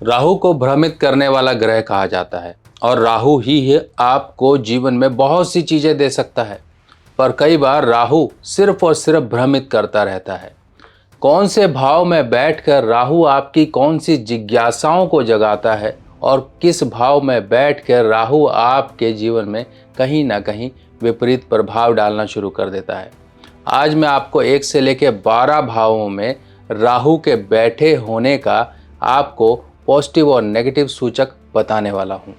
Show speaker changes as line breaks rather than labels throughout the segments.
राहु को भ्रमित करने वाला ग्रह कहा जाता है और राहु ही है आपको जीवन में बहुत सी चीजें दे सकता है, पर कई बार राहु सिर्फ और सिर्फ भ्रमित करता रहता है। कौन से भाव में बैठकर राहु आपकी कौन सी जिज्ञासाओं को जगाता है और किस भाव में बैठकर राहु आपके जीवन में कहीं ना कहीं विपरीत प्रभाव डालना शुरू कर देता है। आज मैं आपको 1 से लेकर 12 भावों में राहु के बैठे होने का आपको पॉजिटिव और नेगेटिव सूचक बताने वाला हूं।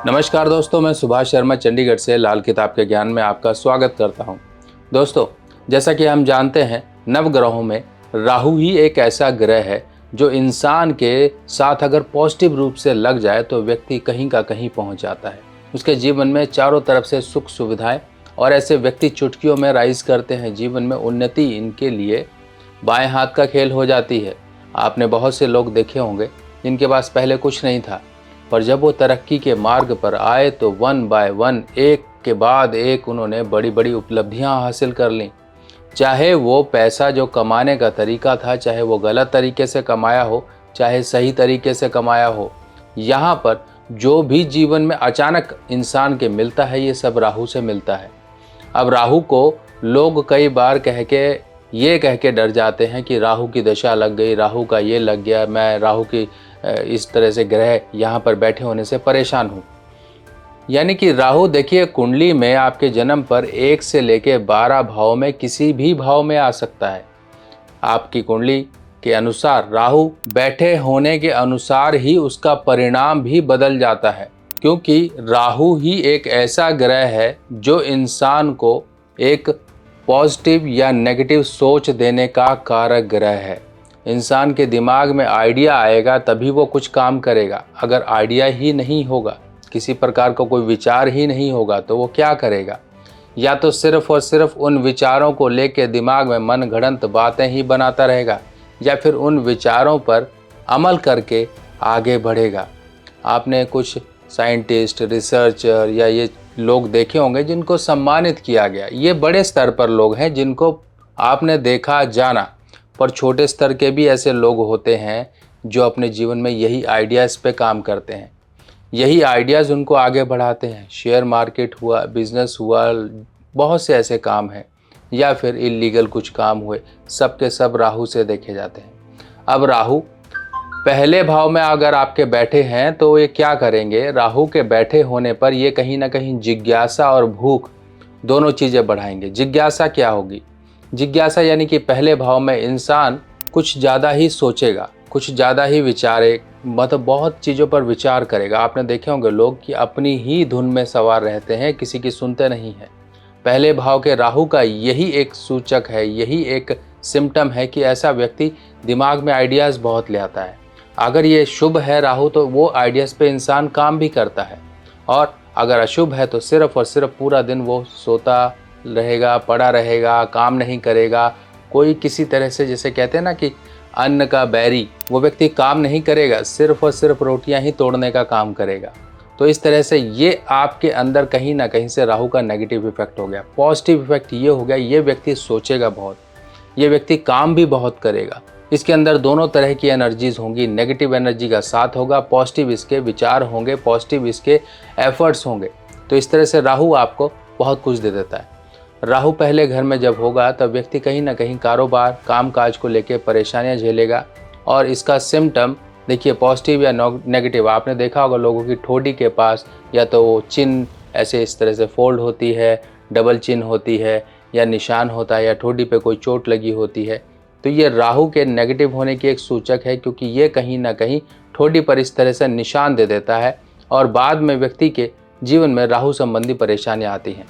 नमस्कार दोस्तों, मैं सुभाष शर्मा चंडीगढ़ से लाल किताब के ज्ञान में आपका स्वागत करता हूं। दोस्तों, जैसा कि हम जानते हैं, नवग्रहों में राहु ही एक ऐसा ग्रह है जो इंसान के साथ अगर पॉजिटिव रूप से लग जाए तो व्यक्ति कहीं का कहीं पहुंच जाता है। उसके जीवन में चारों तरफ से सुख सुविधाएं और ऐसे व्यक्ति चुटकियों में राइज करते हैं। जीवन में उन्नति इनके लिए बाएं हाथ का खेल हो जाती है। आपने बहुत से लोग देखे होंगे जिनके पास पहले कुछ नहीं था, पर जब वो तरक्की के मार्ग पर आए तो 1 बाय 1 एक के बाद एक उन्होंने बड़ी बड़ी उपलब्धियां हासिल कर लीं। चाहे वो पैसा जो कमाने का तरीका था, चाहे वो गलत तरीके से कमाया हो, चाहे सही तरीके से कमाया हो, यहाँ पर जो भी जीवन में अचानक इंसान के मिलता है, ये सब राहु से मिलता है। अब राहु को लोग कई बार ये कह के डर जाते हैं कि राहु की दशा लग गई, राहु का ये लग गया, मैं राहु की इस तरह से ग्रह यहाँ पर बैठे होने से परेशान हूँ। यानी कि राहु देखिए, कुंडली में आपके जन्म पर 1 से लेके 12 भाव में किसी भी भाव में आ सकता है। आपकी कुंडली के अनुसार राहु बैठे होने के अनुसार ही उसका परिणाम भी बदल जाता है, क्योंकि राहु ही एक ऐसा ग्रह है जो इंसान को एक पॉजिटिव या नेगेटिव सोच देने का कारक ग्रह है। इंसान के दिमाग में आइडिया आएगा तभी वो कुछ काम करेगा। अगर आइडिया ही नहीं होगा, किसी प्रकार का कोई विचार ही नहीं होगा, तो वो क्या करेगा? या तो सिर्फ और सिर्फ उन विचारों को लेके दिमाग में मनगढ़ंत बातें ही बनाता रहेगा, या फिर उन विचारों पर अमल करके आगे बढ़ेगा। आपने कुछ साइंटिस्ट, रिसर्चर या ये लोग देखे होंगे जिनको सम्मानित किया गया। ये बड़े स्तर पर लोग हैं जिनको आपने देखा जाना, पर छोटे स्तर के भी ऐसे लोग होते हैं जो अपने जीवन में यही आइडियाज़ पे काम करते हैं, यही आइडियाज़ उनको आगे बढ़ाते हैं। शेयर मार्केट हुआ, बिजनेस हुआ, बहुत से ऐसे काम हैं, या फिर इलीगल कुछ काम हुए, सब के सब राहु से देखे जाते हैं। अब राहु पहले भाव में अगर आपके बैठे हैं तो ये क्या करेंगे? राहु के बैठे होने पर ये कहीं ना कहीं जिज्ञासा और भूख दोनों चीज़ें बढ़ाएंगे। जिज्ञासा क्या होगी? जिज्ञासा यानी कि पहले भाव में इंसान कुछ ज़्यादा ही सोचेगा, कुछ ज़्यादा ही विचारे, मतलब बहुत चीज़ों पर विचार करेगा। आपने देखे होंगे लोग कि अपनी ही धुन में सवार रहते हैं, किसी की सुनते नहीं हैं। पहले भाव के राहु का यही एक सूचक है, यही एक सिम्टम है कि ऐसा व्यक्ति दिमाग में आइडियाज़ बहुत ले आता है। अगर ये शुभ है राहु तो वो आइडियाज़ पे इंसान काम भी करता है, और अगर अशुभ है तो सिर्फ और सिर्फ पूरा दिन वो सोता रहेगा, पड़ा रहेगा, काम नहीं करेगा। कोई किसी तरह से, जैसे कहते हैं ना कि अन्न का बैरी, वो व्यक्ति काम नहीं करेगा, सिर्फ और सिर्फ रोटियां ही तोड़ने का काम करेगा। तो इस तरह से ये आपके अंदर कहीं ना कहीं से राहु का नेगेटिव इफेक्ट हो गया। पॉजिटिव इफेक्ट ये हो गया, ये व्यक्ति सोचेगा बहुत, ये व्यक्ति काम भी बहुत करेगा। इसके अंदर दोनों तरह की एनर्जीज होंगी। नेगेटिव एनर्जी का साथ होगा, पॉजिटिव इसके विचार होंगे, पॉजिटिव इसके एफर्ट्स होंगे। तो इस तरह से राहु आपको बहुत कुछ दे देता है। राहु पहले घर में जब होगा तब व्यक्ति कहीं ना कहीं कारोबार, काम काज को लेकर परेशानियां झेलेगा, और इसका सिम्टम देखिए पॉजिटिव या नेगेटिव। आपने देखा होगा लोगों की ठोड़ी के पास या तो वो चिन्ह ऐसे इस तरह से फोल्ड होती है, डबल चिन्ह होती है, या निशान होता है, या ठोड़ी पे कोई चोट लगी होती है। तो ये राहु के नेगेटिव होने की एक सूचक है, क्योंकि ये कहीं ना कहीं ठोड़ी पर इस तरह से निशान दे देता है, और बाद में व्यक्ति के जीवन में राहु संबंधी परेशानियां आती हैं।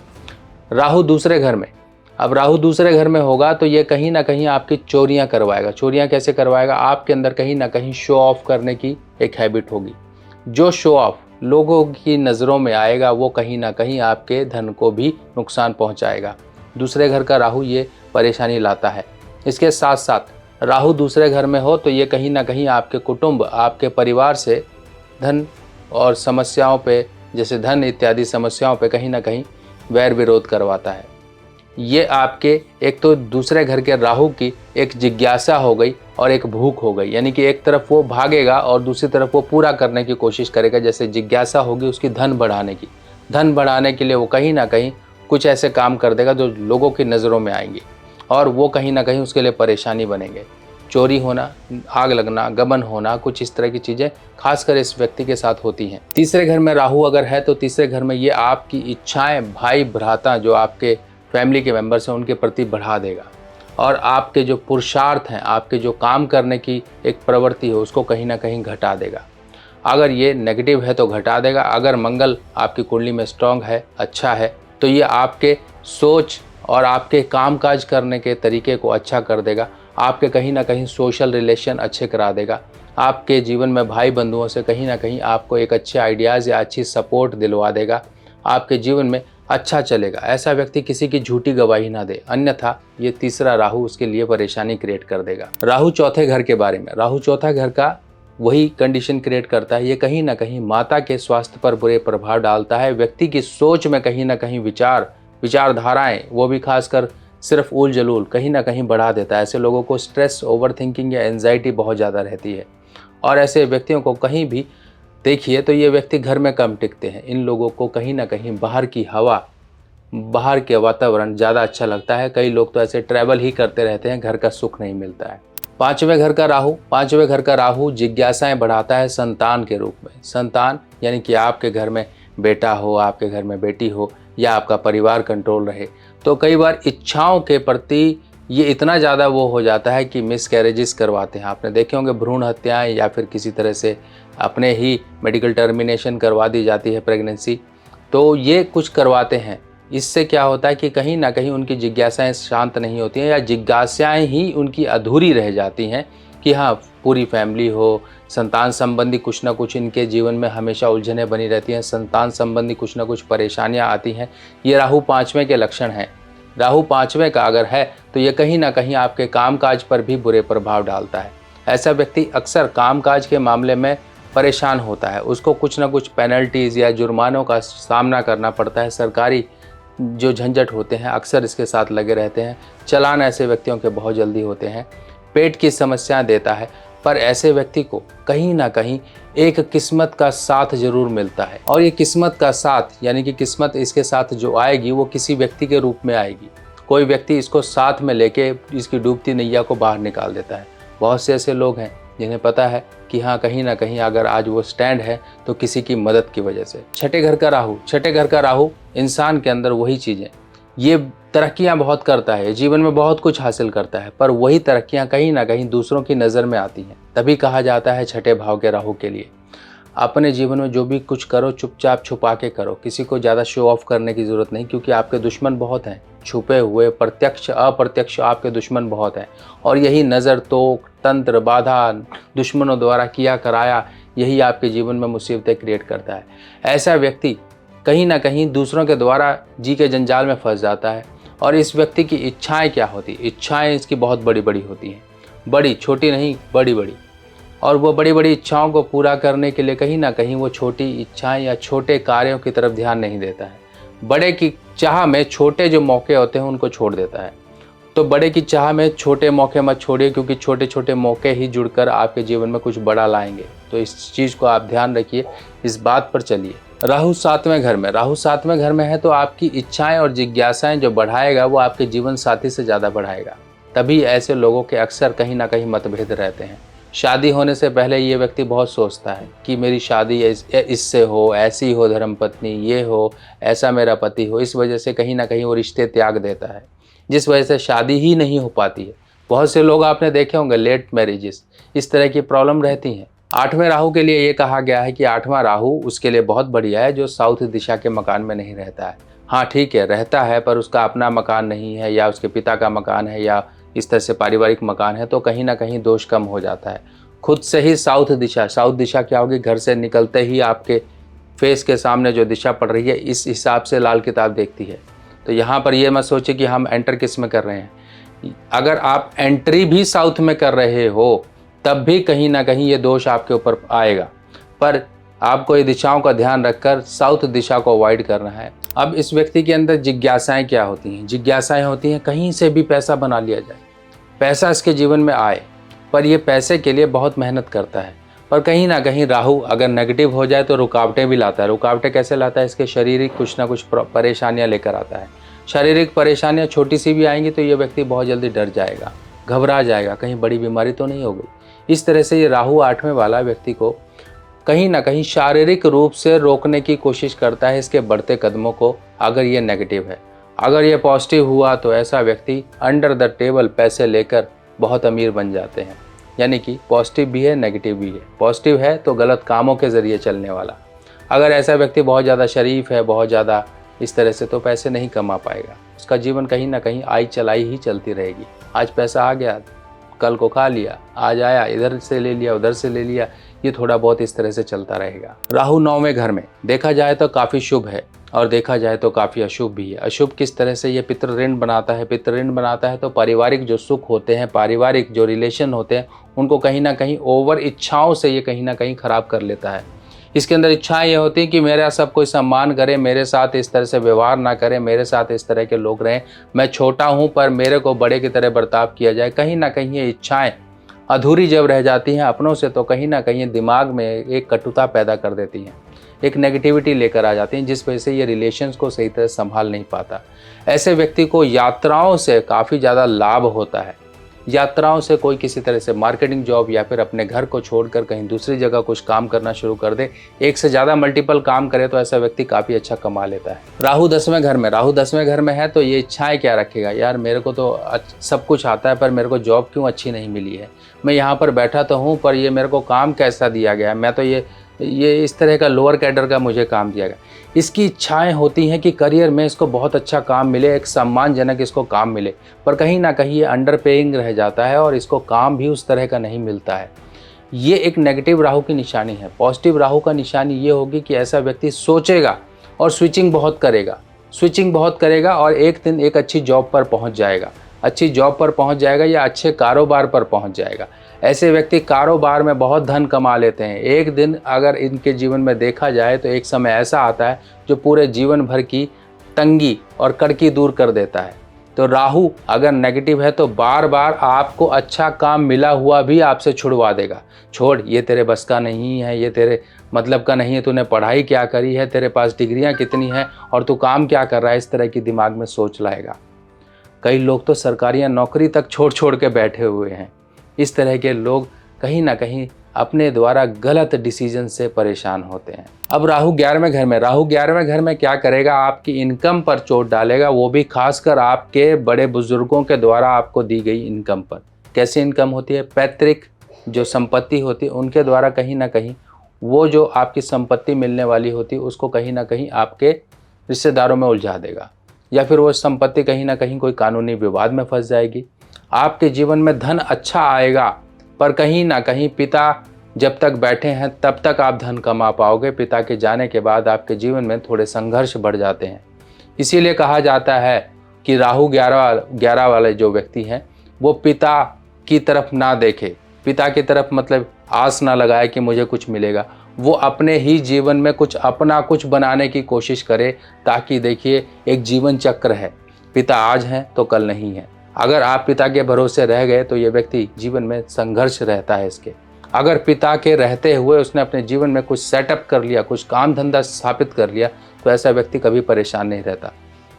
राहु दूसरे घर में, अब राहु दूसरे घर में होगा तो ये कहीं ना कहीं आपकी चोरियां करवाएगा। चोरियां कैसे करवाएगा? आपके अंदर कहीं ना कहीं शो ऑफ करने की एक हैबिट होगी। जो शो ऑफ लोगों की नज़रों में आएगा वो कहीं ना कहीं आपके धन को भी नुकसान पहुंचाएगा। दूसरे घर का राहु ये परेशानी लाता है। इसके साथ साथ राहु दूसरे घर में हो तो ये कहीं ना कहीं आपके कुटुंब, आपके परिवार से धन और समस्याओं पे, जैसे धन इत्यादि समस्याओं पे कहीं ना कहीं वैर विरोध करवाता है। ये आपके एक तो दूसरे घर के राहु की एक जिज्ञासा हो गई और एक भूख हो गई, यानी कि एक तरफ वो भागेगा और दूसरी तरफ वो पूरा करने की कोशिश करेगा। जैसे जिज्ञासा होगी उसकी धन बढ़ाने की, धन बढ़ाने के लिए वो कहीं ना कहीं कुछ ऐसे काम कर देगा जो लोगों की नज़रों में आएंगे और वो कहीं ना कहीं उसके लिए परेशानी बनेंगे। चोरी होना, आग लगना, गबन होना, कुछ इस तरह की चीज़ें खासकर इस व्यक्ति के साथ होती हैं। तीसरे घर में राहु अगर है तो तीसरे घर में ये आपकी इच्छाएं भाई भ्राता जो आपके फैमिली के मेंबर्स हैं उनके प्रति बढ़ा देगा और आपके जो पुरुषार्थ हैं, आपके जो काम करने की एक प्रवृत्ति है उसको कहीं ना कहीं घटा देगा। अगर ये नेगेटिव है तो घटा देगा। अगर मंगल आपकी कुंडली में स्ट्रांग है, अच्छा है, तो ये आपके सोच और आपके कामकाज करने के तरीके को अच्छा कर देगा। आपके कहीं ना कहीं सोशल रिलेशन अच्छे करा देगा। आपके जीवन में भाई बंधुओं से कहीं ना कहीं आपको एक अच्छे आइडियाज़ या अच्छी सपोर्ट दिलवा देगा। आपके जीवन में अच्छा चलेगा। ऐसा व्यक्ति किसी की झूठी गवाही ना दे, अन्यथा ये तीसरा राहु उसके लिए परेशानी क्रिएट कर देगा। राहु चौथे घर के बारे में, राहु चौथा घर का वही कंडीशन क्रिएट करता है। ये कहीं ना कहीं माता के स्वास्थ्य पर बुरे प्रभाव डालता है। व्यक्ति की सोच में कहीं ना कहीं विचारधाराएं, वो भी खासकर सिर्फ उल जलूल कहीं ना कहीं बढ़ा देता है। ऐसे लोगों को स्ट्रेस, ओवर थिंकिंग या एंजाइटी बहुत ज़्यादा रहती है और ऐसे व्यक्तियों को कहीं भी देखिए तो ये व्यक्ति घर में कम टिकते हैं। इन लोगों को कहीं ना कहीं बाहर की हवा, बाहर के वातावरण ज़्यादा अच्छा लगता है। कई लोग तो ऐसे ट्रैवल ही करते रहते हैं, घर का सुख नहीं मिलता है। पांचवें घर का राहु जिज्ञासाएं बढ़ाता है संतान के रूप में। संतान यानी कि आपके घर में बेटा हो, आपके घर में बेटी हो या आपका परिवार कंट्रोल रहे, तो कई बार इच्छाओं के प्रति ये इतना ज़्यादा वो हो जाता है कि मिसकैरेजेस करवाते हैं। आपने देखे होंगे भ्रूण हत्याएं या फिर किसी तरह से अपने ही मेडिकल टर्मिनेशन करवा दी जाती है प्रेगनेंसी, तो ये कुछ करवाते हैं। इससे क्या होता है कि कहीं ना कहीं उनकी जिज्ञासाएं शांत नहीं होती हैं या जिज्ञासाएं ही उनकी अधूरी रह जाती हैं कि हाँ पूरी फैमिली हो, संतान संबंधी कुछ ना कुछ इनके जीवन में हमेशा उलझनें बनी रहती हैं, संतान संबंधी कुछ ना कुछ परेशानियां आती हैं। ये राहु पाँचवें के लक्षण हैं। राहु पाँचवें का अगर है तो ये कहीं ना कहीं आपके कामकाज पर भी बुरे प्रभाव डालता है। ऐसा व्यक्ति अक्सर कामकाज के मामले में परेशान होता है, उसको कुछ ना कुछ पेनल्टीज़ या जुर्मानों का सामना करना पड़ता है। सरकारी जो झंझट होते हैं अक्सर इसके साथ लगे रहते हैं। चालान ऐसे व्यक्तियों के बहुत जल्दी होते हैं। पेट की समस्या देता है, पर ऐसे व्यक्ति को कहीं ना कहीं एक किस्मत का साथ जरूर मिलता है और ये किस्मत का साथ यानी कि किस्मत इसके साथ जो आएगी वो किसी व्यक्ति के रूप में आएगी। कोई व्यक्ति इसको साथ में लेके इसकी डूबती नैया को बाहर निकाल देता है। बहुत से ऐसे लोग हैं जिन्हें पता है कि हाँ कहीं ना कहीं अगर आज वो स्टैंड है तो किसी की मदद की वजह से। छठे घर का राहु इंसान के अंदर वही चीज़ें, ये तरक्कियां बहुत करता है, जीवन में बहुत कुछ हासिल करता है, पर वही तरक्कियां कहीं ना कहीं दूसरों की नज़र में आती हैं। तभी कहा जाता है छठे भाव के राहु के लिए अपने जीवन में जो भी कुछ करो चुपचाप छुपा के करो, किसी को ज़्यादा शो ऑफ करने की ज़रूरत नहीं, क्योंकि आपके दुश्मन बहुत हैं। छुपे हुए प्रत्यक्ष अप्रत्यक्ष आपके दुश्मन बहुत हैं और यही नज़र तोक, तंत्र, बाधा दुश्मनों द्वारा किया कराया यही आपके जीवन में मुसीबतें क्रिएट करता है। ऐसा व्यक्ति कहीं ना कहीं दूसरों के द्वारा जी के जंजाल में फंस जाता है। और इस व्यक्ति की इच्छाएं क्या होती, इच्छाएं इसकी बहुत बड़ी बड़ी होती हैं, बड़ी छोटी नहीं, बड़ी बड़ी। और वो बड़ी बड़ी इच्छाओं को पूरा करने के लिए कहीं ना कहीं वो छोटी इच्छाएं या छोटे कार्यों की तरफ ध्यान नहीं देता है। बड़े की चाह में छोटे जो मौके होते हैं उनको छोड़ देता है। तो बड़े की चाह में छोटे मौके मत छोड़िए, क्योंकि छोटे छोटे मौके ही जुड़कर आपके जीवन में कुछ बड़ा लाएंगे। तो इस चीज़ को आप ध्यान रखिए, इस बात पर चलिए। राहु सातवें घर में है तो आपकी इच्छाएं और जिज्ञासाएं जो बढ़ाएगा वो आपके जीवन साथी से ज़्यादा बढ़ाएगा। तभी ऐसे लोगों के अक्सर कहीं ना कहीं मतभेद रहते हैं। शादी होने से पहले ये व्यक्ति बहुत सोचता है कि मेरी शादी इससे हो, ऐसी हो धर्मपत्नी, ये हो, ऐसा मेरा पति हो। इस वजह से कहीं ना कहीं वो रिश्ते त्याग देता है, जिस वजह से शादी ही नहीं हो पाती है। बहुत से लोग आपने देखे होंगे लेट मैरिजेस, इस तरह की प्रॉब्लम रहती हैं। आठवें राहु के लिए ये कहा गया है कि आठवां राहु उसके लिए बहुत बढ़िया है जो साउथ दिशा के मकान में नहीं रहता है। हाँ ठीक है, रहता है पर उसका अपना मकान नहीं है या उसके पिता का मकान है या इस तरह से पारिवारिक मकान है, तो कहीं ना कहीं दोष कम हो जाता है। खुद से ही साउथ दिशा क्या होगी, घर से निकलते ही आपके फेस के सामने जो दिशा पड़ रही है इस हिसाब से लाल किताब देखती है। तो यहाँ पर ये मत सोचिए कि हम एंटर किस में कर रहे हैं। अगर आप एंट्री भी साउथ में कर रहे हो तब भी कहीं ना कहीं ये दोष आपके ऊपर आएगा। पर आपको ये दिशाओं का ध्यान रखकर साउथ दिशा को अवॉइड करना है। अब इस व्यक्ति के अंदर जिज्ञासाएं क्या होती हैं? जिज्ञासाएं होती हैं कहीं से भी पैसा बना लिया जाए, पैसा इसके जीवन में आए, पर ये पैसे के लिए बहुत मेहनत करता है। पर कहीं ना कहीं राहु अगर नेगेटिव हो जाए तो रुकावटें भी लाता है। रुकावटें कैसे लाता है? इसके शारीरिक कुछ ना कुछ परेशानियां लेकर आता है। शारीरिक परेशानियां छोटी सी भी आएंगी तो ये व्यक्ति बहुत जल्दी डर जाएगा, घबरा जाएगा, कहीं बड़ी बीमारी तो नहीं हो गई। इस तरह से ये राहु 8वें वाला व्यक्ति को कहीं ना कहीं शारीरिक रूप से रोकने की कोशिश करता है इसके बढ़ते कदमों को, अगर ये नेगेटिव है। अगर ये पॉजिटिव हुआ तो ऐसा व्यक्ति अंडर द टेबल पैसे लेकर बहुत अमीर बन जाते हैं। यानी कि पॉजिटिव भी है, नेगेटिव भी है। पॉजिटिव है तो गलत कामों के ज़रिए चलने वाला। अगर ऐसा व्यक्ति बहुत ज़्यादा शरीफ है, बहुत ज़्यादा इस तरह से, तो पैसे नहीं कमा पाएगा। उसका जीवन कहीं ना कहीं आई चलाई ही चलती रहेगी। आज पैसा आ गया, कल को खा लिया, आज आया इधर से ले लिया, उधर से ले लिया, ये थोड़ा बहुत इस तरह से चलता रहेगा। राहु 9वें घर में देखा जाए तो काफ़ी शुभ है और देखा जाए तो काफ़ी अशुभ भी है। अशुभ किस तरह से? ये पितृ ऋण बनाता है। पितृ ऋण बनाता है तो पारिवारिक जो सुख होते हैं, पारिवारिक जो रिलेशन होते हैं, उनको कहीं ना कहीं ओवर इच्छाओं से ये कहीं ना कहीं ख़राब कर लेता है। इसके अंदर इच्छाएं ये होती हैं कि मेरा सब कोई सम्मान करे, मेरे साथ इस तरह से व्यवहार ना करे, मेरे साथ इस तरह के लोग रहें। मैं छोटा हूँ पर मेरे को बड़े की तरह बर्ताव किया जाए। कहीं ना कहीं ये इच्छाएं अधूरी जब रह जाती हैं अपनों से तो कहीं ना कहीं दिमाग में एक कटुता पैदा कर देती हैं, एक नेगेटिविटी लेकर आ जाती हैं, जिस वजह से ये रिलेशंस को सही तरह संभाल नहीं पाता। ऐसे व्यक्ति को यात्राओं से काफ़ी ज़्यादा लाभ होता है। यात्राओं से कोई किसी तरह से मार्केटिंग जॉब या फिर अपने घर को छोड़कर कहीं दूसरी जगह कुछ काम करना शुरू कर दे, एक से ज़्यादा मल्टीपल काम करे तो ऐसा व्यक्ति काफ़ी अच्छा कमा लेता है। राहु 10वें घर में, राहु 10वें घर में है तो ये इच्छाएं क्या रखेगा? यार मेरे को तो सब कुछ आता है पर मेरे को जॉब क्यों अच्छी नहीं मिली है? मैं यहाँ पर बैठा तो हूँ पर ये मेरे को काम कैसा दिया गया है? मैं तो ये इस तरह का लोअर कैडर का मुझे काम दिया गया। इसकी इच्छाएं होती हैं कि करियर में इसको बहुत अच्छा काम मिले, एक सम्मानजनक इसको काम मिले, पर कहीं ना कहीं ये अंडर पेइंग रह जाता है और इसको काम भी उस तरह का नहीं मिलता है। ये एक नेगेटिव राहु की निशानी है। पॉजिटिव राहु का निशानी ये होगी कि ऐसा व्यक्ति सोचेगा और स्विचिंग बहुत करेगा और एक दिन एक अच्छी जॉब पर पहुँच जाएगा, अच्छी जॉब पर पहुँच जाएगा या अच्छे कारोबार पर पहुँच जाएगा। ऐसे व्यक्ति कारोबार में बहुत धन कमा लेते हैं। एक दिन अगर इनके जीवन में देखा जाए तो एक समय ऐसा आता है जो पूरे जीवन भर की तंगी और कड़की दूर कर देता है। तो राहु अगर नेगेटिव है तो बार बार आपको अच्छा काम मिला हुआ भी आपसे छुड़वा देगा। छोड़, ये तेरे बस का नहीं है, ये तेरे मतलब का नहीं है, तूने पढ़ाई क्या करी है, तेरे पास डिग्रियां कितनी हैं और तू काम क्या कर रहा है, इस तरह की दिमाग में सोच लाएगा। कई लोग तो सरकारी नौकरी तक छोड़ के बैठे हुए हैं। इस तरह के लोग कहीं ना कहीं अपने द्वारा गलत डिसीजन से परेशान होते हैं। अब राहु 11वें घर में, राहु 11वें घर में क्या करेगा? आपकी इनकम पर चोट डालेगा, वो भी खासकर आपके बड़े बुजुर्गों के द्वारा आपको दी गई इनकम पर। कैसी इनकम होती है? पैतृक जो संपत्ति होती है उनके द्वारा कहीं ना कहीं वो जो आपकी संपत्ति मिलने वाली होती है उसको कहीं ना कहीं आपके रिश्तेदारों में उलझा देगा, या फिर वो संपत्ति कहीं ना कहीं कोई कानूनी विवाद में फंस जाएगी। आपके जीवन में धन अच्छा आएगा पर कहीं ना कहीं पिता जब तक बैठे हैं तब तक आप धन कमा पाओगे। पिता के जाने के बाद आपके जीवन में थोड़े संघर्ष बढ़ जाते हैं। इसीलिए कहा जाता है कि राहु 11 वाले जो व्यक्ति हैं वो पिता की तरफ ना देखे, पिता की तरफ मतलब आस ना लगाए कि मुझे कुछ मिलेगा। वो अपने ही जीवन में अपना कुछ बनाने की कोशिश करे, ताकि देखिए एक जीवन चक्र है, पिता आज हैं तो कल नहीं है। अगर आप पिता के भरोसे रह गए तो ये व्यक्ति जीवन में संघर्ष रहता है इसके। अगर पिता के रहते हुए उसने अपने जीवन में कुछ सेटअप कर लिया, कुछ काम धंधा स्थापित कर लिया, तो ऐसा व्यक्ति कभी परेशान नहीं रहता।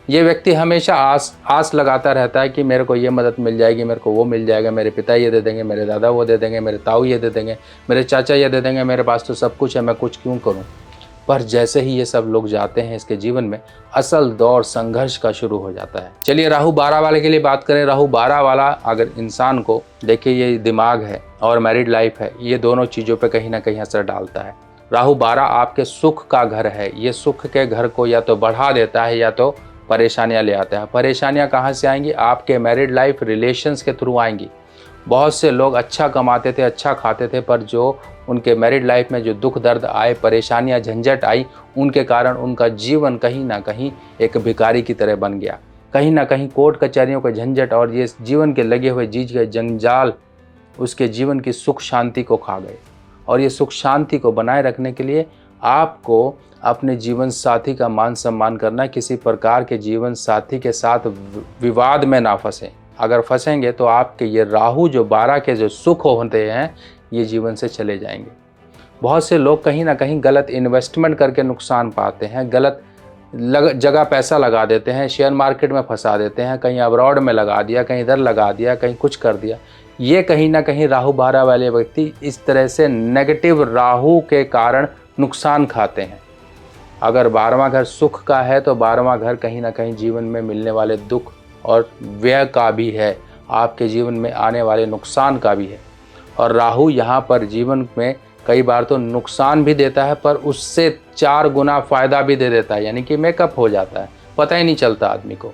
ये व्यक्ति हमेशा आस लगाता रहता है कि मेरे को ये मदद मिल जाएगी, मेरे को वो मिल जाएगा, मेरे पिता ये दे देंगे, मेरे दादा वो दे देंगे, मेरे ताऊ ये दे देंगे, मेरे चाचा ये दे देंगे, मेरे पास तो सब कुछ है, मैं कुछ क्यों करूं। पर जैसे ही ये सब लोग जाते हैं इसके जीवन में असल दौर संघर्ष का शुरू हो जाता है। चलिए राहु 12 वाले के लिए बात करें। राहु 12 वाला अगर इंसान को देखिए, ये दिमाग है और मैरिड लाइफ है, ये दोनों चीज़ों पे कहीं ना कहीं असर डालता है। राहु 12 आपके सुख का घर है। ये सुख के घर को या तो बढ़ा देता है या तो परेशानियां ले आता है। परेशानियां कहाँ से आएंगी? आपके मैरिड लाइफ रिलेशंस के थ्रू आएंगी। बहुत से लोग अच्छा कमाते थे, अच्छा खाते थे, पर जो उनके मैरिड लाइफ में जो दुख दर्द आए, परेशानियां झंझट आई, उनके कारण उनका जीवन कहीं ना कहीं एक भिखारी की तरह बन गया। कहीं ना कहीं कोर्ट कचहरियों के झंझट और ये जीवन के लगे हुए जीज के जंजाल उसके जीवन की सुख शांति को खा गए। और ये सुख शांति को बनाए रखने के लिए आपको अपने जीवन साथी का मान सम्मान करना, किसी प्रकार के जीवन साथी के साथ विवाद में ना फंसें। अगर फंसेंगे तो आपके ये राहु जो 12 के जो सुख होते हैं ये जीवन से चले जाएंगे। बहुत से लोग कहीं ना कहीं गलत इन्वेस्टमेंट करके नुकसान पाते हैं, गलत जगह पैसा लगा देते हैं, शेयर मार्केट में फंसा देते हैं, कहीं अब्रॉड में लगा दिया, कहीं इधर लगा दिया, कहीं कुछ कर दिया। ये कहीं ना कहीं राहु 12 वाले व्यक्ति इस तरह से नेगेटिव राहु के कारण नुकसान खाते हैं। अगर 12वां घर सुख का है तो 12वां घर कहीं ना कहीं जीवन में मिलने वाले दुख और व्यय का भी है, आपके जीवन में आने वाले नुकसान का भी है। और राहु यहाँ पर जीवन में कई बार तो नुकसान भी देता है पर उससे 4 गुना फ़ायदा भी दे देता है, यानी कि मेकअप हो जाता है, पता ही नहीं चलता आदमी को।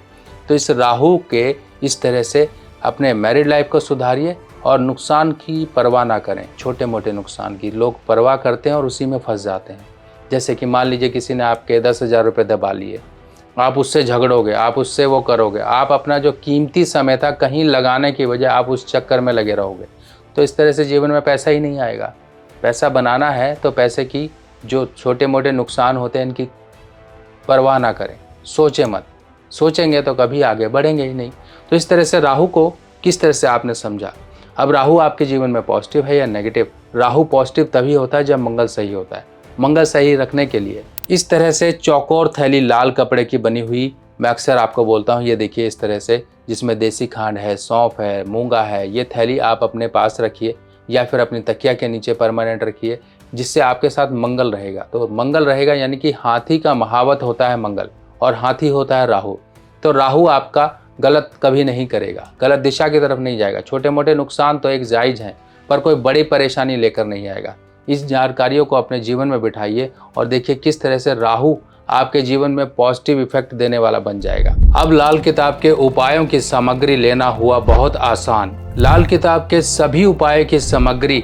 तो इस राहु के इस तरह से अपने मैरिड लाइफ को सुधारिए और नुकसान की परवाह ना करें। छोटे मोटे नुकसान की लोग परवाह करते हैं और उसी में फंस जाते हैं। जैसे कि मान लीजिए किसी ने आपके 10,000 रुपये दबा लिए, आप उससे झगड़ोगे, आप उससे वो करोगे, आप अपना जो कीमती समय था कहीं लगाने की वजह आप उस चक्कर में लगे रहोगे। तो इस तरह से जीवन में पैसा ही नहीं आएगा। पैसा बनाना है तो पैसे की जो छोटे मोटे नुकसान होते हैं इनकी परवाह ना करें, सोचें मत। सोचेंगे तो कभी आगे बढ़ेंगे ही नहीं। तो इस तरह से राहु को किस तरह से आपने समझा। अब राहु आपके जीवन में पॉजिटिव है या नेगेटिव? राहु पॉजिटिव तभी होता है जब मंगल सही होता है। मंगल सही रखने के लिए इस तरह से चौकोर थैली लाल कपड़े की बनी हुई मैं अक्सर आपको बोलता हूँ, ये देखिए इस तरह से, जिसमें देसी खांड है, सौंफ है, मूंगा है, ये थैली आप अपने पास रखिए या फिर अपनी तकिया के नीचे परमानेंट रखिए, जिससे आपके साथ मंगल रहेगा। तो मंगल रहेगा यानी कि हाथी का महावत होता है मंगल और हाथी होता है राहु। तो राहु आपका गलत कभी नहीं करेगा, गलत दिशा की तरफ नहीं जाएगा। छोटे मोटे नुकसान तो एक जायज़ हैं पर कोई बड़ी परेशानी लेकर नहीं आएगा। इस जानकारियों को अपने जीवन में बिठाइए और देखिए किस तरह से राहु आपके जीवन में पॉजिटिव इफेक्ट देने वाला बन जाएगा। अब लाल किताब के उपायों की सामग्री लेना हुआ बहुत आसान। लाल किताब के सभी उपाय की सामग्री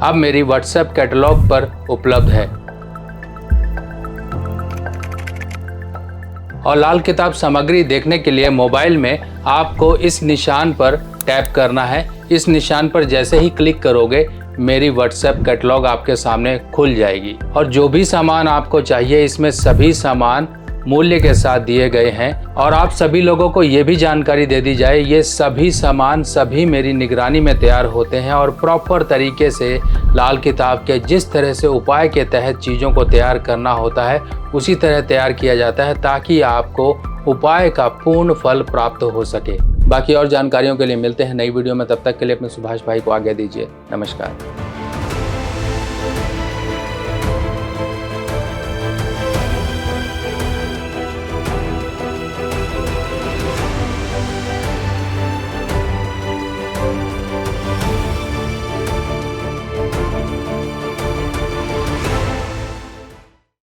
अब मेरी व्हाट्सएप कैटलॉग पर उपलब्ध है और लाल किताब सामग्री देखने के लिए मोबाइल में आपको इस निशान पर टैप करना है। इस निशान पर जैसे ही क्लिक करोगे मेरी व्हाट्सएप कैटलॉग आपके सामने खुल जाएगी और जो भी सामान आपको चाहिए इसमें सभी सामान मूल्य के साथ दिए गए हैं। और आप सभी लोगों को ये भी जानकारी दे दी जाए, ये सभी सामान सभी मेरी निगरानी में तैयार होते हैं और प्रॉपर तरीके से लाल किताब के जिस तरह से उपाय के तहत चीज़ों को तैयार करना होता है उसी तरह तैयार किया जाता है ताकि आपको उपाय का पूर्ण फल प्राप्त हो सके। बाकी और जानकारियों के लिए मिलते हैं नई वीडियो में, तब तक के लिए अपने सुभाष भाई को आज्ञा दीजिए। नमस्कार।